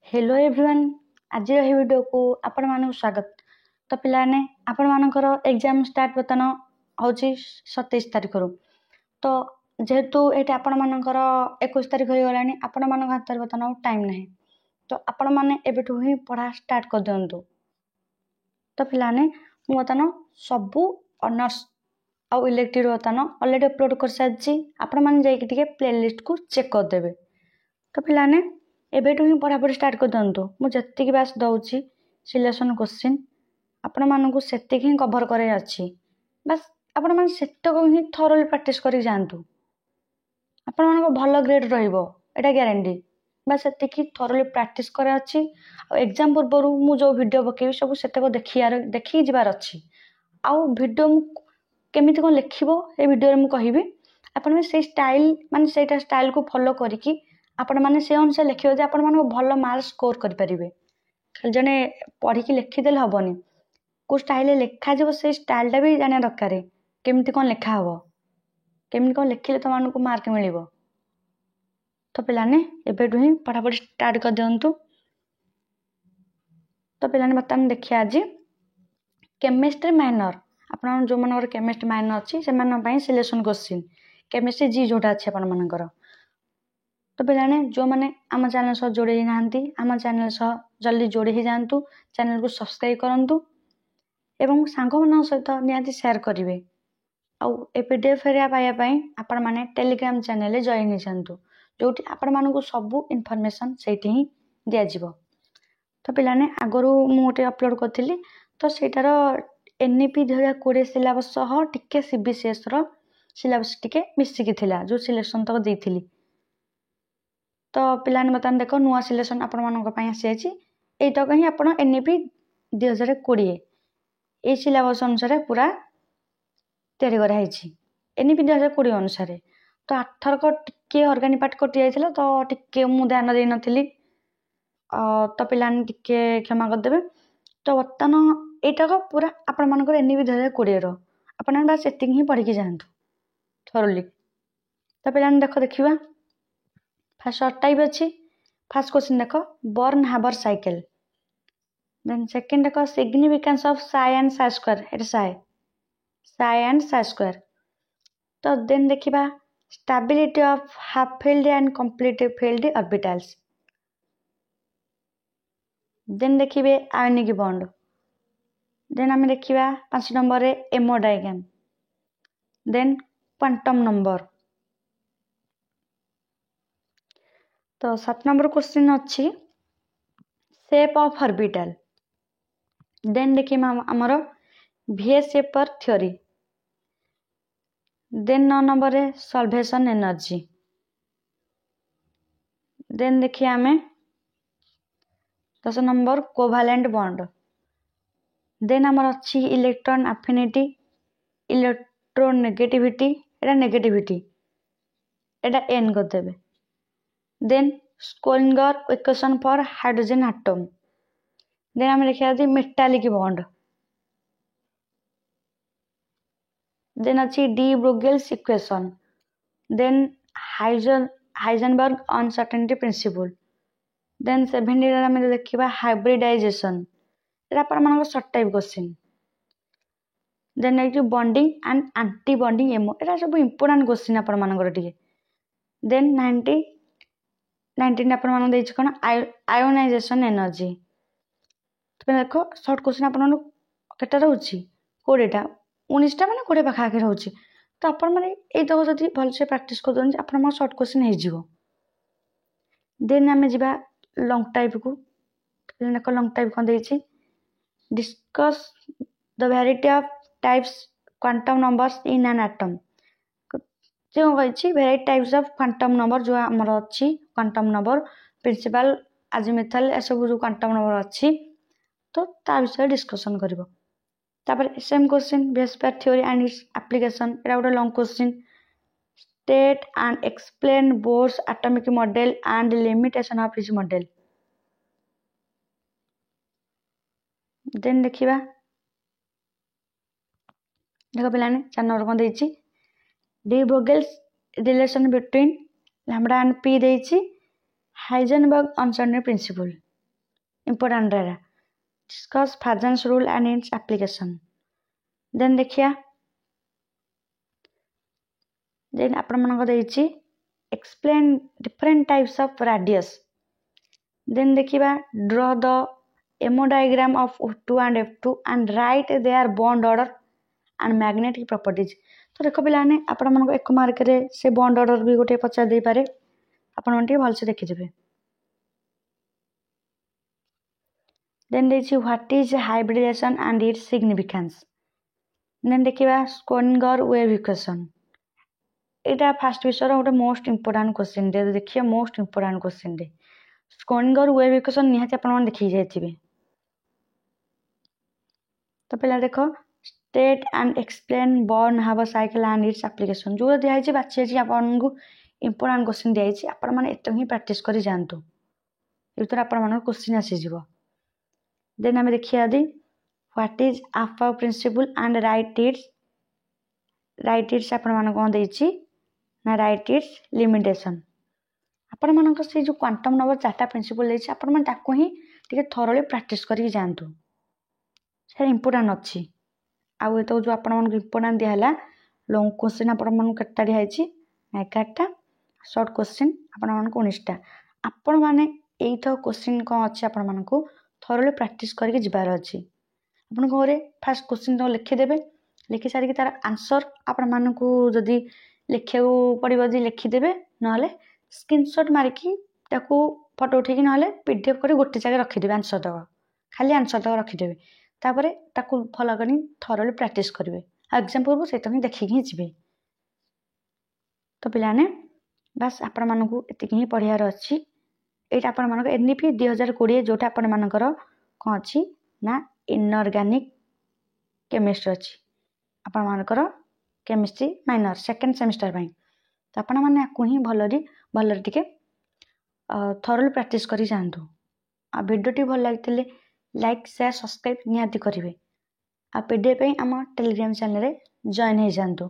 Hello everyone आज video को आपण मानक स्वागत। तो पिलाने आपण मानकर एग्जाम स्टार्ट बर्तन हूँ 27 तारिख रु। तो जेहेतु ये आपण मानकर 21 तारिख हो गला आपण मान हाथ बर्तन टाइम ना तो आपण मैंने एबेठू ही पढ़ा स्टार्ट कर दिंतु। तो पिलाने बर्तन सबू ऑनर्स आउ इलेक्टिव बर्तन ऑलरेडी अपलोड कर सारी आपण मैंने जाइए प्लेलिस्ट को चेक करदेवे। तो पिलाने एबेठू ही पढ़ापढ़ी स्टार्ट कर दिंतु। मुझे बास दौची सिलेक्शन क्वेश्चन आपण मानक से ही कभर कर बस आपण मैंने सेटक ही थरोली प्रैक्टिस कर जातु। आपण मानक भल ग्रेड रहा ग्यारंटी बस से थरोली प्रैक्टिस कर एग्जाम पूर्व मुझे वीडियो पकेबी सब सेटक देखी जबार अच्छी आउ वीडियो केमी कौन लिख ये वीडियो में कहबी आपण से स्टाइल माने सेटा स्टाइल को फॉलो करके आपण मैंने से अनुसार लिखे आपण मान भल मार्क स्कोर करेंगे। जड़े पढ़ी लिखिदेले हेनी को स्टाइल लिखा से स्टाइलटा भी जाना दरकार केमती कौन लिखा हे केमती कौन लिखिले तुम मानक मार्क मिल। तो पिलाने एबेठू ही पढ़ापढ़ी स्टार्ट कर दिंतु। तो पिलाने बर्तमान देखिए आज केमिस्ट्री माइनर आप जो मन केमिस्ट्री माइनर अच्छी से सिलेक्शन क्वेश्चन केमिस्ट्री जी जोटा अच्छे आपर। तो पिलाने जो मैंने आम चैनल सह जोड़े ना आम चैनल सह जल्दी जोड़े ही जातु। चैनल को सब्सक्राइब करूँ एवं सांग मान सहित निहाती शेयर करेंगे। आउ ए पीडीएफ फेरिया पाइबापी आपण मैंने टेलीग्राम चैनल जॉइन हो जातु जो आपण मानक सबू इनफॉरमेशन से ही दिज्व। तो पिलाने आगु मुझे अपलोड करी तो सेटार एनईपी 2020 सिलेबस सह टिके सीबीसीएस सिलेबस टिके मिसिकी थिला जो सिलेक्शन तक देती। तो पिलाने बर्तमान देख नुआ सिलेक्शन आपण मानक आसी यहीतक ही आप एनईपी 2020 ये सिलेबस अनुसार पूरा तैयारी कराई एनईपी 2020 अनुसार। तो आठरक टिके अर्गानिक पार्ट कटि जाइए तो टिके मु ध्यान दे नी तो पिलाने टिके क्षमा करदे। तो बर्तमान यहीटक पूरा आपण मानक एनईपी 2020 आप बस ये ही पढ़ी जातु थरोली। तो पिलाने देखा फास्ट शॉर्ट टाइप अच्छी फास्ट क्वेश्चन देख Born Haber cycle. Then second देख significance of psi and psi square ये साई एंड साई स्क्वायर। तो देन देखा stability of half filled and complete filled orbitals. Then देखिए आयोनिक बॉन्ड। देन आम देखा 5 number MO diagram. Then quantum number. तो 7 number question अच्छी shape of orbital. Then देखिए आमर VSEPR theory. Then 9 number solvation energy. Then देखिए आम 10 number covalent bond. Then आमर अच्छी इलेक्ट्रॉन एफिनिटी इलेक्ट्रोनेगेटिविटी एटा नेगेटिविटी एटा एन करदेवे। Then Schrodinger equation for hydrogen atom. Then आम देखा मेटालिक बॉन्ड। देन अच्छी de Broglie's equation. Then Heisenberg uncertainty principle. Then 70 देखा हाइब्रिडाइजेशन आप सर्ट टाइप क्वेश्चन। देन एक bonding and anti bonding MO ये सब इंपोर्टेंट क्वेश्चन आप। देन 19 आप कौन आयोनाइजेशन एनर्जी। तो देख सर्ट क्वेश्चन आपटा रोचे 20टा 19टा मैंने 20 पाखापाखि रोचे। तो आप यही भलसे प्राक्ट कर आप सर्ट क्वेश्चन हो। देन आम जा लंग टाइप को देख लंग टाइप कौन देती discuss the variety of types quantum numbers in an atom. जो कही variety types of quantum number जो आमर अच्छी क्वांटम नंबर प्रिंसिपल आजिमुथल ए सब जो क्वांटम नंबर अच्छी तो ता विषय डिस्कसन कर। Same question VSEPR theory and its application एटा गोटे लंग question. State and explain Bohr's atomic model and limitation of his model. Then देखा देख पिलाने 4 नंबर कौन देती de Broglie's relation between lambda and P देती हाइजेनबर्ग अनसर्टेनिटी प्रिंसिपल। इंपोर्टेंट रहा discuss Fajans rule and its application then देखिया then आपण मन explain different types of radius then देखिबा draw the MO diagram of O2 and F2 and write their bond order and magnetic properties तो देख पिलाने आपण मन एक मार्क रे से बॉन्ड ऑर्डर भी गोटे पचार दे पारे आपण मन भल से देखि देबे देन देछि what is hybridisation and its significance then देखिबा स्कोनिगर वेव इक्वेशन एटा फर्स्ट विषय गोटे मोस्ट इंपोर्टेंट क्वेश्चन दे देखिए मोस्ट इंपोर्टेंट क्वेश्चन दे स्कोनिगर वेव इक्वेशन निहाती आपण मन देखि जायथिबे तो पहला देखो state and explain Born Haber cycle and its application जो दिया है बाछी है आपन को इंपोर्टेंट क्वेश्चन दिया है आपण माने एत ही प्रैक्टिस करी जानतु इतर आपण माने क्वेश्चन आसी जीवो देन हमें देखिया the what is Aufbau principle and write its आपण माने कोन देछि ना राइट इट्स लिमिटेशन आपण मानक से जो क्वांटम नंबर चार्टा प्रिंसिपल देछि आपण माने ताको ही टिके थोरली प्रैक्टिस करी जानतु से इंपोर्टेंट अच्छी आउ तो जो आपण मन इंपोर्टेंट दिहला लॉन्ग क्वेश्चन आपण मन कट्टा दिया है 11टा शॉर्ट क्वेश्चन आपण मन को 19टा आपण माने एइथो क्वेश्चन को अच्छे आपण मन को थोरली प्रैक्टिस करके जिबार अछि आपण घरे फर्स्ट क्वेश्चन तो लिखि देबे लिखि सारी तार आंसर आपण मन को जदी लिखियो पड़िबो जदी लिखि देबे नहले स्क्रीनशॉट मारिकी ताको फोटो उठेकी नहले पीडीएफ करी गोटे जगह रखि देबे आंसर दवा खाली आंसर दवा रखि देबे तापरे ताको फॉलो करी थोरली प्रैक्टिस करिवे एग्जाम पूर्व सेटा ही देखि ही जिवे तो पिलाने बस आपण मन को एतिकी ही पढ़ियार अछि एटा आपण मन एनईपी 2020 जोटा आपण मानकर कोन अछि ना इनऑर्गेनिक केमिस्ट्री अछि आपण मानकर केमिस्ट्री माइनर सेकंड सेमेस्टर पई तो आपण माने आकु ही भलरी टिके थोरली प्रैक्टिस करी जानतु आ वीडियो टी भल लागतिले लाइक शेयर सब्सक्राइब निहाती करिवे आ पीडीएफ पे आम टेलीग्राम चैनल रे जॉइन हो जानतु।